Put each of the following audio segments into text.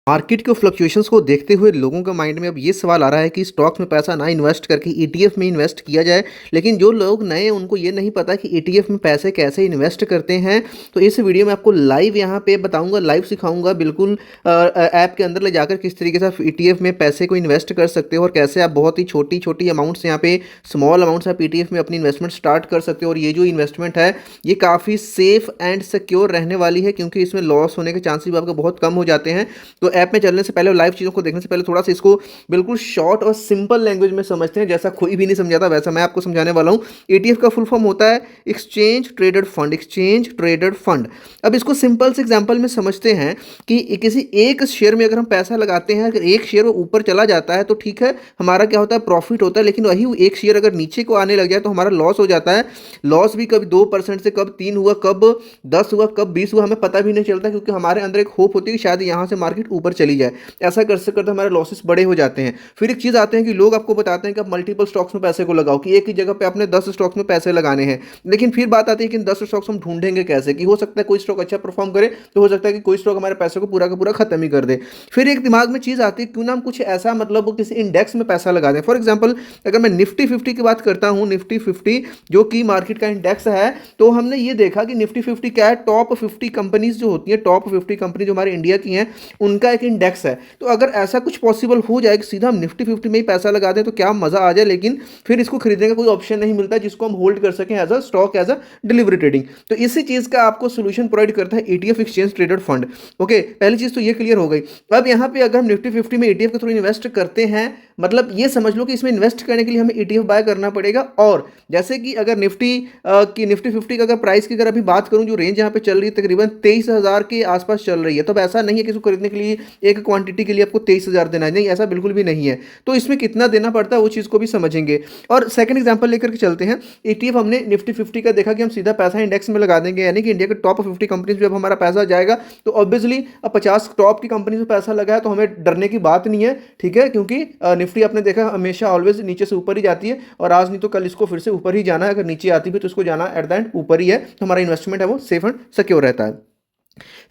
Market के fluctuations को देखते हुए लोगों के माइंड में अब ये सवाल आ रहा है कि स्टॉक्स में पैसा ना इन्वेस्ट करके ईटीएफ में इन्वेस्ट किया जाए। लेकिन जो लोग नए हैं उनको ये नहीं पता कि ईटीएफ में पैसे कैसे इन्वेस्ट करते हैं। तो इस वीडियो में आपको लाइव यहाँ पे बताऊंगा, लाइव सिखाऊंगा बिल्कुल ऐप के अंदर ले जाकर किस तरीके से आप ईटीएफ में पैसे को इन्वेस्ट कर सकते हो और कैसे आप बहुत ही छोटी छोटी अमाउंट्स यहाँ पे स्मॉल अमाउंट्स आप ईटीएफ में अपनी इन्वेस्टमेंट स्टार्ट कर सकते हो। और ये जो इन्वेस्टमेंट है ये काफ़ी सेफ एंड सिक्योर रहने वाली है, क्योंकि इसमें लॉस होने के चांसेस आपके बहुत कम हो जाते हैं। तो ऐप में चलने से पहले, लाइव चीज़ों को देखने से पहले थोड़ा सा इसको बिल्कुल शॉर्ट और सिंपल लैंग्वेज में समझते हैं। जैसा कोई भी नहीं समझाता वैसा मैं आपको समझाने वाला हूँ। ईटीएफ का फुल फॉर्म होता है exchange traded fund, exchange traded fund. अब इसको सिंपल से एग्जांपल में समझते हैं कि किसी एक शेयर में अगर हम पैसा लगाते हैं, अगर एक शेयर वो ऊपर चला जाता है तो ठीक है, हमारा क्या होता है, प्रॉफिट होता है। लेकिन वही एक शेयर अगर नीचे को आने लग जाए तो हमारा लॉस हो जाता है। लॉस भी कभी 2% से कब 3 हुआ, कब 10 हुआ, कब 20 हुआ, हमें पता भी नहीं चलता, क्योंकि हमारे अंदर एक होप होती है कि शायद यहाँ से मार्केट ऊपर चली जाए। ऐसा कर सकते हमारे लॉसेस बड़े हो जाते हैं। फिर एक चीज़ आते हैं कि लोग आपको बताते हैं कि आप मल्टीपल स्टॉक्स में पैसे को लगाओ, कि एक ही जगह पे आपने 10 स्टॉक्स में पैसे लगाने हैं। लेकिन फिर बात आती है कि इन 10 स्टॉक्स हम ढूंढेंगे कैसे, कि हो सकता है कोई स्टॉक अच्छा परफॉर्म करे, तो हो सकता है कि कोई स्टॉक हमारे पैसे को पूरा का पूरा खत्म ही कर दे। फिर एक दिमाग में चीज़ आती है, क्यों ना हम कुछ ऐसा मतलब किसी इंडेक्स में पैसा लगा दें। फॉर एग्जाम्पल अगर मैं निफ्टी 50 की बात करता हूँ, निफ्टी 50 जो कि मार्केट का इंडेक्स है, तो हमने ये देखा कि निफ्टी 50 क्या है, टॉप 50 कंपनीज जो होती हैं, टॉप 50 कंपनी जो हमारे इंडिया की हैं, उनका एक इंडेक्स है। तो अगर ऐसा कुछ पॉसिबल हो जाए कि सीधा हम निफ्टी 50 में ही पैसा लगा दें तो क्या मज़ा आ जाए। लेकिन फिर इसको खरीदने का कोई ऑप्शन नहीं मिलता जिसको हम होल्ड कर सकें as a stock, as a delivery trading. तो इसी चीज़ का आपको सोल्यूशन प्रोवाइड करता है ETF, exchange traded fund. Okay, पहली चीज़ तो ये क्लियर हो गई। अब यहाँ पे अगर हम निफ्टी 50 में ईटीएफ के थ्रू इन्वेस्ट करते हैं, मतलब ये समझ लो कि इसमें इन्वेस्ट करने के लिए हमें ईटीएफ बाय करना पड़ेगा। और जैसे कि अगर निफ्टी 50 का अगर प्राइस की अगर अभी बात करूं, जो रेंज यहाँ पे चल रही है तकरीबन 23,000 के आसपास चल रही है। तो ऐसा नहीं है कि इसको खरीदने के लिए एक क्वांटिटी के लिए आपको 23,000 देना है, नहीं, ऐसा बिल्कुल भी नहीं है। तो इसमें कितना देना पड़ता है वो चीज़ को भी समझेंगे। और सेकंड एग्जांपल लेकर के चलते हैं। ईटीएफ हमने निफ्टी 50 का देखा कि हम सीधा पैसा इंडेक्स में लगा देंगे, यानी कि इंडिया के टॉप 50 कंपनीज में अब हमारा पैसा जाएगा। तो ऑब्वियसली अब 50 टॉप की कंपनी में पैसा लगा है तो हमें डरने की बात नहीं है, ठीक है, क्योंकि निफ्टी आपने देखा हमेशा ऑलवेज नीचे से ऊपर ही जाती है, और आज नहीं तो कल इसको फिर से ऊपर ही जाना है। अगर नीचे आती भी तो इसको जाना एट द एंड ऊपर ही है। तो हमारा इन्वेस्टमेंट है वो सेफ एंड सिक्योर रहता है।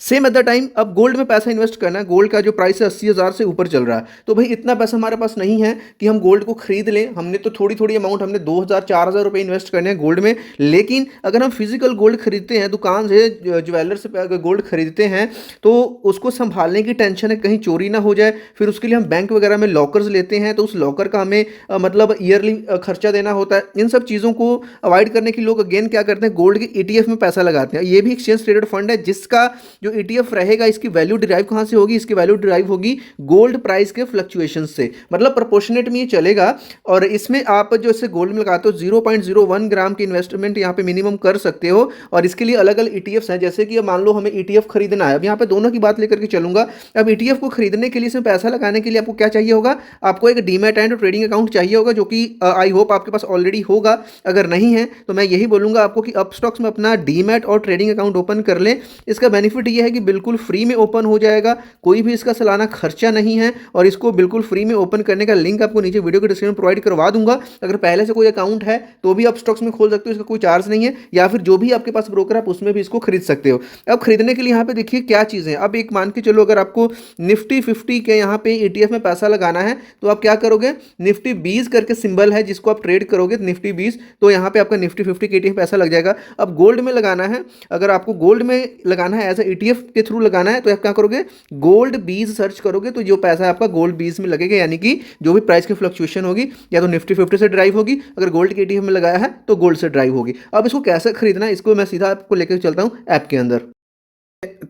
सेम एट द टाइम अब गोल्ड में पैसा इन्वेस्ट करना है। गोल्ड का जो प्राइस है 80,000 से ऊपर चल रहा है। तो भाई इतना पैसा हमारे पास नहीं है कि हम गोल्ड को खरीद लें। हमने तो थोड़ी थोड़ी अमाउंट, हमने 2,000 4,000 रुपए इन्वेस्ट करने हैं गोल्ड में। लेकिन अगर हम फिजिकल गोल्ड खरीदते हैं, दुकान से, ज्वेलर से अगर गोल्ड खरीदते हैं, तो उसको संभालने की टेंशन है कहीं चोरी ना हो जाए। फिर उसके लिए हम बैंक वगैरह में लॉकर्स लेते हैं, तो उस लॉकर का हमें मतलब ईयरली खर्चा देना होता है। इन सब चीज़ों को अवॉइड करने के लोग अगेन क्या करते हैं, गोल्ड के ईटीएफ में पैसा लगाते हैं। ये भी एक्सचेंज ट्रेडेड फंड है, जिसका जो ईटीएफ रहेगा इसकी वैल्यू डिराइव कहां से होगी, इसकी वैल्यू डिराइव होगी गोल्ड प्राइस के फ्लक्चुएशन से, मतलब प्रोपोर्शनेट में ये चलेगा। और इसमें आप जो इसे गोल्ड में लगाते हो 0.01 ग्राम की इन्वेस्टमेंट यहाँ पे मिनिमम कर सकते हो। और इसके लिए अलग अलग ईटीएफ्स हैं। जैसे कि अब मान लो हमें ईटीएफ खरीदना है, अब यहाँ पे दोनों की बात लेकर के चलूंगा। अब ईटीएफ को खरीदने के लिए, इसमें पैसा लगाने के लिए आपको क्या चाहिए होगा, आपको एक डीमैट एंड ट्रेडिंग अकाउंट चाहिए होगा, जो कि आई होप आपके पास ऑलरेडी होगा। अगर नहीं है तो मैं यही बोलूंगा आपको कि अपस्टॉक्स में अपना डीमैट और ट्रेडिंग अकाउंट ओपन कर लें। इसका बेनिफिट ये है कि बिल्कुल फ्री में ओपन हो जाएगा, कोई भी इसका सालाना खर्चा नहीं है। और इसको बिल्कुल फ्री में ओपन करने का लिंक आपको नीचे वीडियो के डिस्क्रिप्शन में प्रोवाइड करवा दूंगा। अगर पहले से कोई अकाउंट है तो भी आप स्टॉक्स में खोल सकते हो, इसका कोई चार्ज नहीं है। या फिर जो भी आपके पास ब्रोकर है उसमें भी इसको खरीद सकते हो। अब खरीदने के लिए यहाँ पे देखिए क्या चीज़ें। अब एक मान के चलो, अगर आपको निफ्टी 50 के यहाँ पे ईटीएफ में पैसा लगाना है तो आप क्या करोगे, निफ्टी 20 करके सिंबल है जिसको आप ट्रेड करोगे, निफ्टी 20, तो यहाँ पे आपका निफ्टी 50 के ईटीएफ पैसा लग जाएगा। अब गोल्ड में लगाना है, अगर आपको गोल्ड में लगाना है एज ए ईटीएफ के थ्रू लगाना है, तो आप क्या करोगे, गोल्ड बीज सर्च करोगे, तो जो पैसा है आपका गोल्ड बीज में लगेगा। यानी कि जो भी प्राइस की फ्लक्चुएशन होगी या तो निफ्टी 50 से ड्राइव होगी, अगर गोल्ड के ईटीएफ में लगाया है तो गोल्ड से ड्राइव होगी। अब इसको कैसे खरीदना है, इसको मैं सीधा आपको लेकर चलता हूं ऐप के अंदर।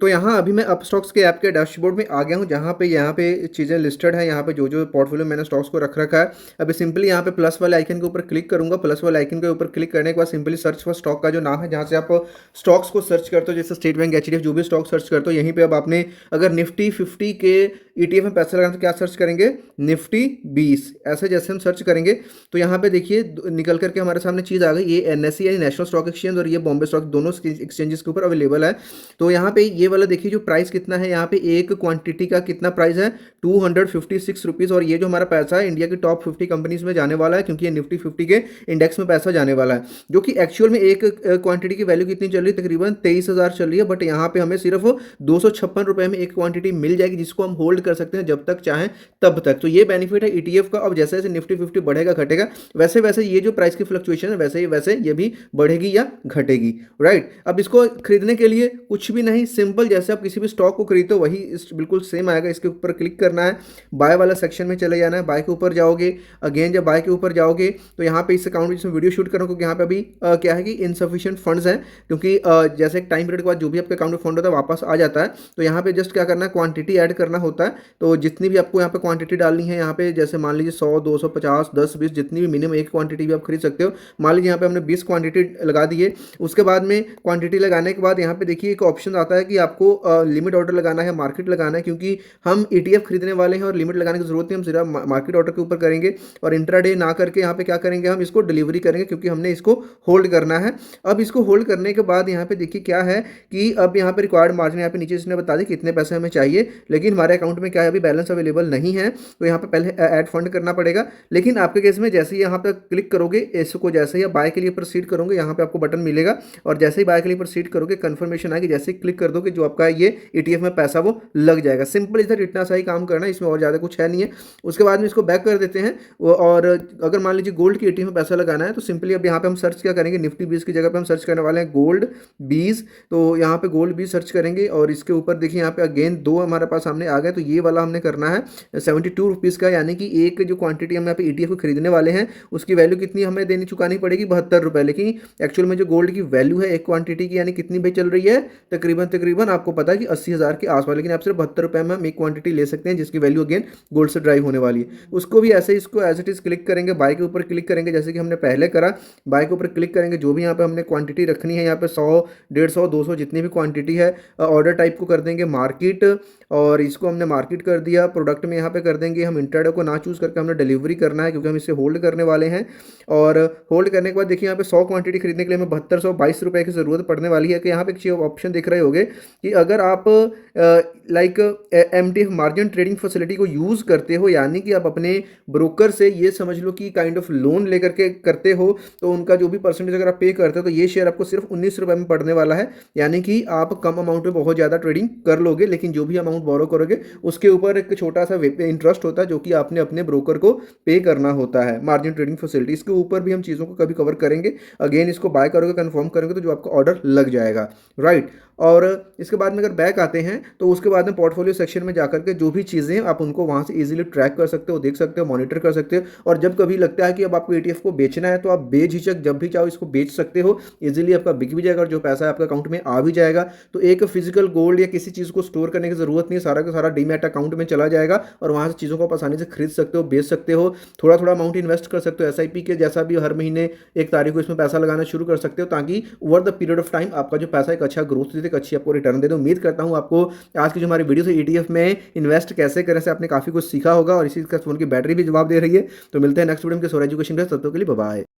तो यहाँ अभी मैं अपस्टॉक्स के ऐप के डैशबोर्ड में आ गया हूँ, जहाँ पे चीज़ें लिस्टेड है। यहाँ पे जो जो पोर्टफोलियो मैंने स्टॉक्स को रख रखा है, अभी सिंपली यहाँ पे प्लस वाले आइकन के ऊपर क्लिक करूँगा। प्लस वाले आइकन के ऊपर क्लिक करने के बाद सिंपली सर्च फॉर स्टॉक का जो नाम है, जहाँ से आप स्टॉक्स को सर्च करते हो, जैसे स्टेट बैंक, एचडीएफ, जो भी स्टॉक सर्च करते हो, यहीं पर अब आपने अगर निफ्टी 50 के ईटीएफ में पैसा लगाना तो क्या सर्च करेंगे, निफ्टी 20। ऐसे जैसे हम सर्च करेंगे तो यहाँ पे देखिए निकल करके हमारे सामने चीज़ आ गई। ये एनएसई यानी नेशनल स्टॉक एक्सचेंज और ये बॉम्बे स्टॉक, दोनों एक्सचेंजेस के ऊपर अवेलेबल है। तो यहाँ पे पे ये वाला देखिए जो प्राइस कितना है, यहाँ पे एक क्वांटिटी का कितना प्राइस है, 256 रुपीज़। और ये जो हमारा पैसा है इंडिया की टॉप 50 कंपनीज में जाने वाला है, क्योंकि ये निफ्टी 50 के इंडेक्स में पैसा जाने वाला है, जो कि एक्चुअल में एक क्वांटिटी की वैल्यू कितनी चल रही है, तकरीबन 23,000 चल रही है। बट यहाँ पे हमें सिर्फ 256 रुपये में एक क्वांटिटी मिल जाएगी, जिसको हम होल्ड कर सकते हैं जब तक चाहें तब तक। तो ये बेनिफिट है ईटीएफ का। अब जैसे जैसे निफ्टी 50 बढ़ेगा घटेगा, वैसे वैसे ये जो प्राइस की फ्लक्चुएशन है वैसे वैसे ये भी बढ़ेगी या घटेगी, राइट। अब इसको खरीदने के लिए कुछ भी नहीं, सिंपल जैसे आप किसी भी स्टॉक को खरीदते हो वही बिल्कुल सेम आएगा। इसके ऊपर क्लिक करना है, बाय वाला सेक्शन में चले जाना है, बाय के ऊपर जाओगे। अगेन जब बाय के ऊपर जाओगे तो यहाँ पे इस अकाउंट में जिसमें वीडियो शूट करो, क्योंकि यहाँ पे अभी क्या है कि इनसफिशिएंट फंड्स हैं, क्योंकि जैसे एक टाइम पीरियड के बाद जो भी आपके अकाउंट में फंड होता है वापस आ जाता है। तो यहाँ पे जस्ट क्या करना है, क्वांटिटी ऐड करना होता है। तो जितनी भी आपको यहाँ पे क्वांटिटी डालनी है, यहाँ पे जैसे मान लीजिए 100, 250, 10, 20, जितनी भी मिनिमम एक क्वांटिटी भी आप खरीद सकते हो। मान लीजिए यहाँ पे हमने 20 क्वांटिटी लगा दी है। उसके बाद में क्वांटिटी लगाने के बाद यहाँ पे देखिए एक ऑप्शन आता है कि आपको लिमिट ऑर्डर लगाना है, मार्केट लगाना है, क्योंकि हम ईटीएफ खरीदने वाले हैं और लिमिट लगाने की जरूरत नहीं, हम सिर्फ मार्केट ऑर्डर के ऊपर करेंगे। और इंट्राडे ना करके यहाँ पे क्या करेंगे, हम इसको डिलीवरी करेंगे, क्योंकि हमने इसको होल्ड करना है। अब इसको होल्ड करने के बाद यहाँ पे देखिए क्या है कि अब यहाँ पे रिक्वायर्ड मार्जिन यहाँ पे नीचे इसने बता दी कितने पैसे हमें चाहिए, लेकिन हमारे अकाउंट में क्या है अभी बैलेंस अवेलेबल नहीं है। तो यहाँ पे पहले ऐड फंड करना पड़ेगा। लेकिन आपके केस में जैसे ही यहाँ पे क्लिक करोगे, इसको जैसे ही बाय के लिए प्रोसीड करोगे, यहाँ पे आपको बटन मिलेगा और जैसे ही बाय के लिए प्रोसीड करोगे कंफर्मेशन आएगी, जैसे ही क्लिक कर दोगे जो आपका ये ईटीएफ में पैसा वो लग जाएगा। सिंपल इधर इतना सा ही काम करना है, इसमें और ज़्यादा कुछ है नहीं है। उसके बाद में इसको बैक कर देते हैं। और अगर मान लीजिए गोल्ड की ईटीएफ में पैसा लगाना है तो सिंपली अब यहाँ पे हम सर्च क्या करेंगे, निफ्टी 20 की जगह पे हम सर्च करने वाले हैं गोल्ड 20। तो यहाँ पे गोल्ड 20 सर्च करेंगे और इसके ऊपर देखिए यहाँ पे अगेन दो हमारे पास सामने आ गए। तो ये वाला हमने करना है 72 रुपीज़ का, यानी कि एक जो क्वांटिटी हम यहाँ पे ईटीएफ को खरीदने वाले हैं उसकी वैल्यू कितनी हमें देनी चुकानी पड़ेगी, 72 रुपये। लेकिन एक्चुअल में जो गोल्ड की वैल्यू है एक क्वांटिटी की, यानी कितनी भाई चल रही है, तकरीबन आपको पता है कि 80,000 के आसपास। लेकिन आप सिर्फ 72 रुपये में हम एक क्वांटिटी ले सकते हैं, जिसकी वैल्यू अगेन गोल्ड से ड्राइव होने वाली है। उसको भी ऐसे इसको एज इट इज़ क्लिक करेंगे, बाय के ऊपर क्लिक करेंगे जैसे कि हमने पहले करा। बाय के ऊपर क्लिक करेंगे, जो भी यहाँ पे हमने क्वांटिटी रखनी है, यहाँ पे 100, 150, 200 जितनी भी क्वांटिटी है, ऑर्डर टाइप को कर देंगे मार्केट, और इसको हमने मार्केट कर दिया। प्रोडक्ट में यहाँ पे कर देंगे हम इंट्राडे को ना चूज़ करके हमने डिलीवरी करना है, क्योंकि हम इसे होल्ड करने वाले हैं। और होल्ड करने के बाद देखिए यहाँ पे 100 क्वांटिटी खरीदने के लिए हमें 7222 रुपये की ज़रूरत पड़ने वाली है। कि यहाँ पे एक ऑप्शन दिख रहे होंगे कि अगर आप like MTF margin trading facility को यूज़ करते हो, यानी कि आप अपने ब्रोकर से ये समझ लो कि काइंड ऑफ लोन लेकर के करते हो, तो उनका जो भी परसेंटेज अगर आप पे करते हो तो ये शेयर आपको सिर्फ 19 रुपये में पड़ने वाला है। यानी कि आप कम अमाउंट में बहुत ज़्यादा ट्रेडिंग कर लोगे, लेकिन जो भी अमाउंट बोरो करोगे उसके ऊपर एक छोटा सा इंटरेस्ट होता है, जो कि आपने अपने ब्रोकर को पे करना होता है। मार्जिन ट्रेडिंग फैसिलिटी, इसके ऊपर भी हम चीज़ों को कभी कवर करेंगे। अगेन इसको बाय करोगे, कंफर्म करोगे तो जो आपका ऑर्डर लग जाएगा, राइट। और इसके बाद में अगर बैक आते हैं तो उसके बाद में पोर्टफोलियो सेक्शन में जाकर के जो भी चीज़ें आप उनको वहाँ से इजीली ट्रैक कर सकते हो, देख सकते हो, मॉनिटर कर सकते हो। और जब कभी लगता है कि अब आपको ईटीएफ को बेचना है तो आप बेझिझक जब भी चाहो इसको बेच सकते हो, इजीली आपका बिक भी जाएगा और जो पैसा है आपका अकाउंट में आ भी जाएगा। तो एक फिजिकल गोल्ड या किसी चीज़ को स्टोर करने की जरूरत नहीं है, सारा का सारा डीमैट अकाउंट में चला जाएगा और वहाँ से चीज़ों को आप आसानी से खरीद सकते हो, बेच सकते हो। थोड़ा थोड़ा अमाउंट इन्वेस्ट कर सकते हो एसआईपी के जैसा भी, हर महीने 1 तारीख को इसमें पैसा लगाना शुरू कर सकते हो, ताकि over the period of time आपका जो पैसा एक अच्छा ग्रोथ दे, एक अच्छी आपको रिटर्न दे। तो उम्मीद करता हूं आपको आज की जो हमारी वीडियो से ईटीएफ में इन्वेस्ट कैसे करें से आपने काफी कुछ सीखा होगा और इसी का फोन की बैटरी भी जवाब दे रही है। तो मिलते हैं नेक्स्ट वीडियो में किसी और एजुकेशन के, तब तक के लिए बाय बाय।